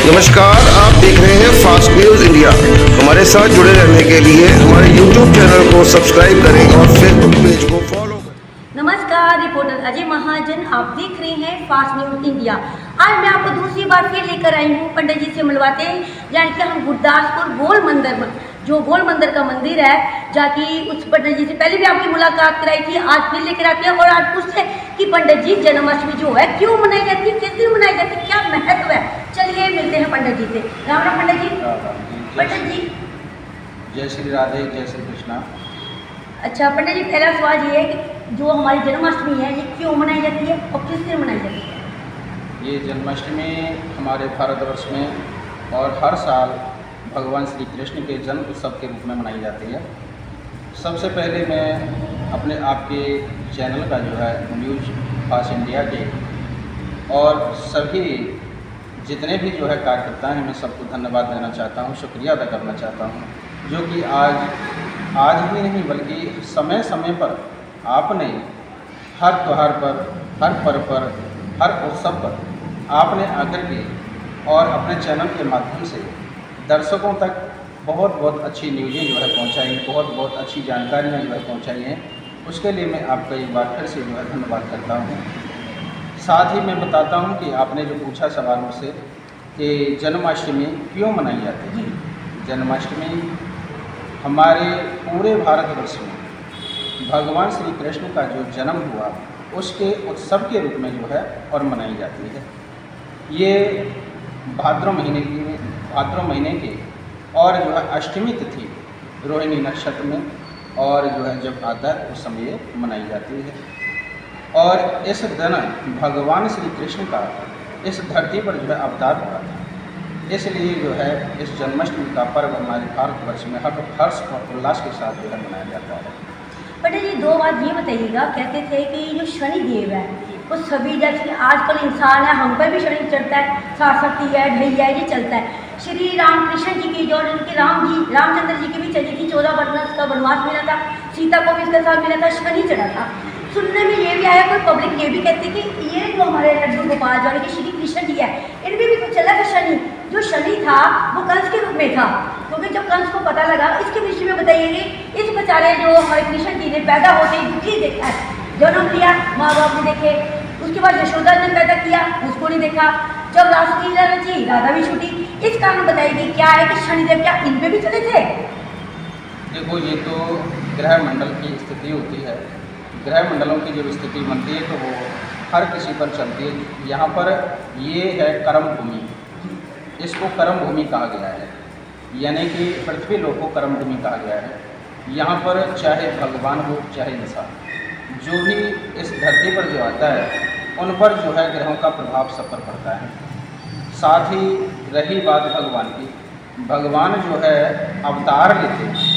नमस्कार, आप देख रहे हैं फास्ट न्यूज इंडिया। हमारे साथ जुड़े रहने के लिए हमारे यूट्यूब चैनल को सब्सक्राइब करें और फेसबुक पेज को फॉलो करें। नमस्कार, रिपोर्टर अजय महाजन, आप देख रहे हैं फास्ट न्यूज इंडिया। आज मैं आपको दूसरी बार फिर लेकर आई हूँ पंडित जी से मिलवाते हैं, यानी कि हम गुरदासपुर गोल मंदिर में, जो गोल मंदिर का मंदिर है, जाकि उस पंडित जी से पहले भी आपकी मुलाकात कराई थी, आज फिर लेकर आते हैं और आज पूछते हैं कि पंडित जी जन्माष्टमी जो है क्यों मनाई जाती है, किस दिन मनाई जाती है, क्या महत्व है। चलिए मिलते हैं पंडित जी से। राम राम पंडित जी। पंडित जी जय श्री राधे, जय श्री कृष्णा। अच्छा पंडित जी, पहला सवाल ये है कि जो हमारी जन्माष्टमी है ये क्यों मनाई जाती है और किस दिन मनाई जाती है। ये जन्माष्टमी हमारे भारतवर्ष में और हर साल भगवान श्री कृष्ण के जन्म उत्सव के रूप में मनाई जाती है। सबसे पहले मैं अपने आपके चैनल का जो है न्यूज फास्ट इंडिया के और सभी जितने भी जो है कार्यकर्ता हैं, मैं सबको धन्यवाद देना चाहता हूँ, शुक्रिया अदा करना चाहता हूँ, जो कि आज ही नहीं बल्कि समय समय पर आपने हर त्यौहार पर, हर पर्व पर, हर उत्सव पर आपने आकर के और अपने चैनल के माध्यम से दर्शकों तक बहुत बहुत अच्छी न्यूज़ें जो है पहुंचाई, बहुत बहुत अच्छी जानकारियां जो है पहुंचाई हैं। उसके लिए मैं आपका एक बार फिर से जो है धन्यवाद करता हूं। साथ ही मैं बताता हूं कि आपने जो पूछा सवाल मुझसे कि जन्माष्टमी क्यों मनाई जाती है। जन्माष्टमी हमारे पूरे भारतवर्ष में भगवान श्री कृष्ण का जो जन्म हुआ उसके उत्सव के रूप में जो है और मनाई जाती है। ये भाद्र महीने के और जो है अष्टमी तिथि रोहिणी नक्षत्र में और जो है जब आता है उस समय मनाई जाती है। और इस दिन भगवान श्री कृष्ण का इस धरती पर जो है अवतार हुआ था, इसलिए जो है इस जन्माष्टमी का पर्व हमारे भारतवर्ष में हर्ष और उल्लास के साथ जो है मनाया जाता है। पंडित जी दो बात ये बताइएगा, कहते थे कि जो शनि देव है वो सभी, जैसे आजकल इंसान है हम पर भी शनि चढ़ता है, सरस्वती है, ढैया है, ये चलता है। श्री राम कृष्ण जी की जो उनके रामचंद्र जी की भी चली थी, 14 वर्ष का वनवास मिला था, सीता को भी इसके साथ मिला था, शनि चढ़ा था। सुनने में ये भी आया, कोई पब्लिक ये भी कहती कि ये जो हमारे लड्डू गोपाल जो कि श्री कृष्ण जी है, इनमें भी कुछ चला था शनि। जो शनि था वो कंस के रूप में था, क्योंकि जब कंस को पता लगा, इसके विषय में बताइए। इस बेचारे जो हमारे कृष्ण जी ने पैदा होते ही दुखी देखा है, जन्म लिया, माँ बाप ने देखे, उसके बाद यशोदा ने पैदा किया, उसको नहीं देखा, जब रासलीला रची राधा भी छूटी। इस कारण बताइए क्या है कि शनिदेव क्या इन पे भी चले थे। देखो, ये तो ग्रह मंडल की स्थिति होती है, ग्रह मंडलों की जब स्थिति बनती है तो वो हर किसी पर चलती है। यहाँ पर ये है कर्म भूमि, इसको कर्म भूमि कहा गया है, यानी कि पृथ्वी लोक को कर्म भूमि कहा गया है। यहाँ पर चाहे भगवान हो चाहे इंसान, जो भी इस धरती पर जो आता है उन पर जो है ग्रहों का प्रभाव सब पर पड़ता है। साथ ही रही बात भगवान की, भगवान जो है अवतार लेते हैं,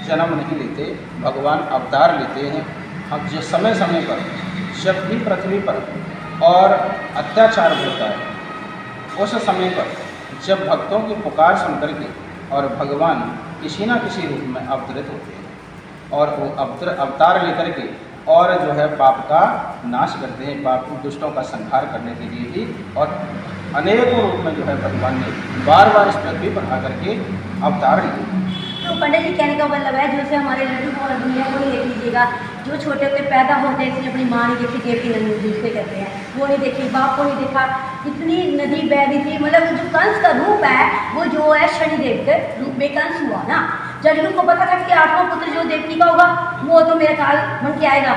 जन्म नहीं लेते, भगवान अवतार लेते हैं। हम जो समय समय पर जब भी पृथ्वी पर और अत्याचार होता है, उस समय पर जब भक्तों की पुकार सुन करके और भगवान किसी न किसी रूप में अवतरित होते हैं और वो अवतार लेकर के और जो है पाप का नाश करते हैं, पाप दुष्टों का संहार करने के लिए ही, और अनेकों रूप में जो है भगवान ने बार बार इस पृथ्वी पर आकर के अवतार लिए। तो पंडित जी कहने का मतलब है, जैसे हमारे लड्डू गोपाल दुनिया को ही देख लीजिएगा, जो छोटे होते पैदा होते हैं, इसने अपनी माँ नहीं देखी, देवकी नंदी जिससे कहते हैं, वो नहीं देखी, बाप को नहीं देखा, इतनी नदी बह रही थी। मतलब जो कंस का रूप है वो जो है शनिदेव के रूप में कंस हुआ ना। जब उनको पता था कि 8वां पुत्र जो देवकी का होगा वो तो मेरे ख्याल बन के आएगा,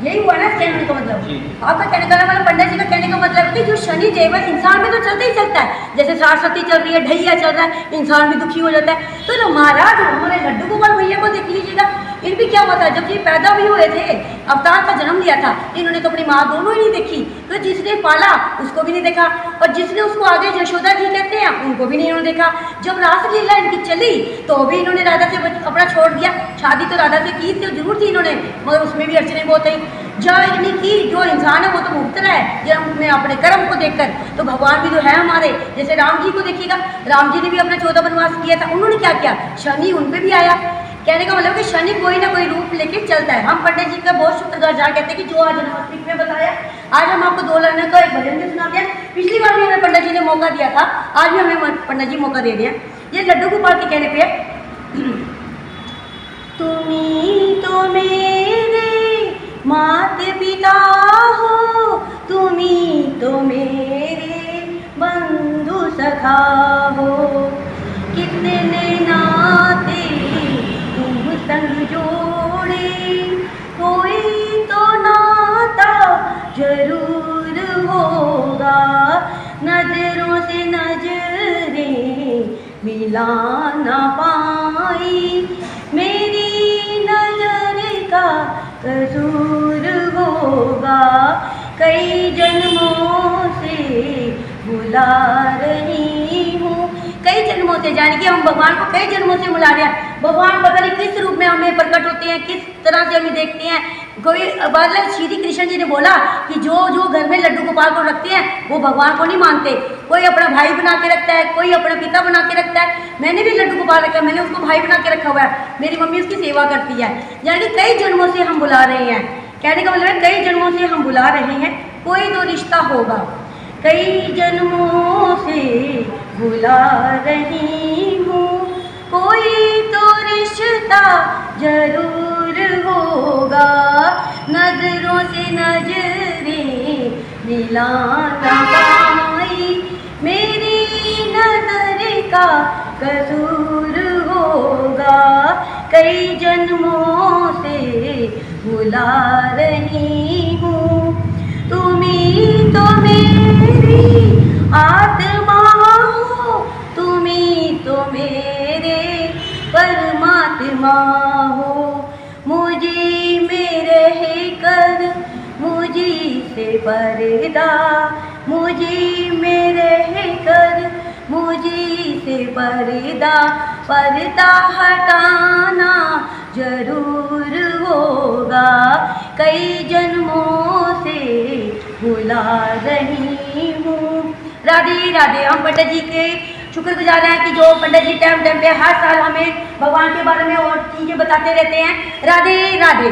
यही हुआ ना कहने का मतलब। आपका कहने का मतलब, पंडित जी का कहने का मतलब कि जो शनि देव है इंसान में तो चलता ही चलता है, जैसे सरस्वती चल रही है, ढैया चल रहा है, इंसान भी दुखी हो जाता है। तो जो महाराज हमारे लड्डू गोपाल भैया को देख लीजिएगा, इन भी क्या हुआ था, जब ये पैदा भी हुए थे, अवतार का जन्म लिया था, इन्होंने तो अपनी माँ दोनों ही नहीं देखी। तो जिसने पाला उसको भी नहीं देखा, और जिसने उसको आगे यशोदा जी कहते हैं उनको भी नहीं इन्होंने देखा। जब रासलीला इनकी चली तो भी इन्होंने राधा से अपना छोड़ दिया। शादी तो राधा से की तो जरूर थी इन्होंने, मगर उसमें भी अड़चने बहुत आई। जब इन्हीं की जो इंसान है वो तो मुक्त है जब में अपने कर्म को देखकर। तो भगवान भी जो है हमारे, जैसे राम जी को देखिएगा, राम जी ने भी अपना 14 वनवास किया था, उन्होंने क्या किया, शनि उन पर भी आया। कहने का मतलब कि शनि कोई ना कोई रूप लेके चलता है। हम पंडित जी का बहुत शुक्रगुजार कहते हैं कि जो आज जन्माष्टमी में बताया, आज हम आपको 2 लाइन का एक भजन भी सुना दिया। पिछली बार भी हमें पंडित जी ने मौका दिया था, आज भी हमें पंडित जी मौका दे दिया। ये लड्डू गोपाल के कहने पे तुम्ही तो मेरे माता पिता हो, तुम्ही तो मेरे बंधु सखा हो, कितने नाते तुम संग जोड़े, कोई तो नाता जरूर होगा, नजरों से नजरें मिला ना पाई, मेरी नजर का कसूर होगा, कई जन्मों से बुला रही हूँ। कई जन्मों से, यानी कि हम भगवान को कई जन्मों से बुला रहे हैं। भगवान पता नहीं किस रूप में हमें प्रकट होते हैं, किस तरह से हमें देखते हैं। कोई मतलब श्री कृष्ण जी ने बोला कि जो जो घर में लड्डू गोपाल को रखते हैं वो भगवान को नहीं मानते। कोई अपना भाई बना के रखता है, कोई अपना पिता बना के रखता है। मैंने भी लड्डू गोपाल रखा है, मैंने उसको भाई बना के रखा हुआ है, मेरी मम्मी उसकी सेवा करती है। यानी कि कई जन्मों से हम बुला रहे हैं। कहने का मतलब है कई जन्मों से हम बुला रहे हैं, कोई तो रिश्ता होगा, कई जन्मों से बुला रही हूँ, कोई तो रिश्ता जरूर होगा, नजरों से नजरें मिला ना पाई, मेरी नजर का कसूर होगा, कई जन्मों से बुला रही हूँ, तुम्ही तो मेरी आत्मा हो, तुम्ही तो मेरे परमात्मा हो, मुझे मेरे कर मुझे से पर्दा, मुझे मेरे कर मुझे से पर्दा, पर्दा हटाना जरूर होगा, कई जन्मों से बुला रही हूँ। राधे राधे। हम पंडित जी के शुक्रगुजार हैं कि जो पंडित जी टाइम टाइम पे हर साल हमें भगवान के बारे में और चीज़ें बताते रहते हैं। राधे राधे।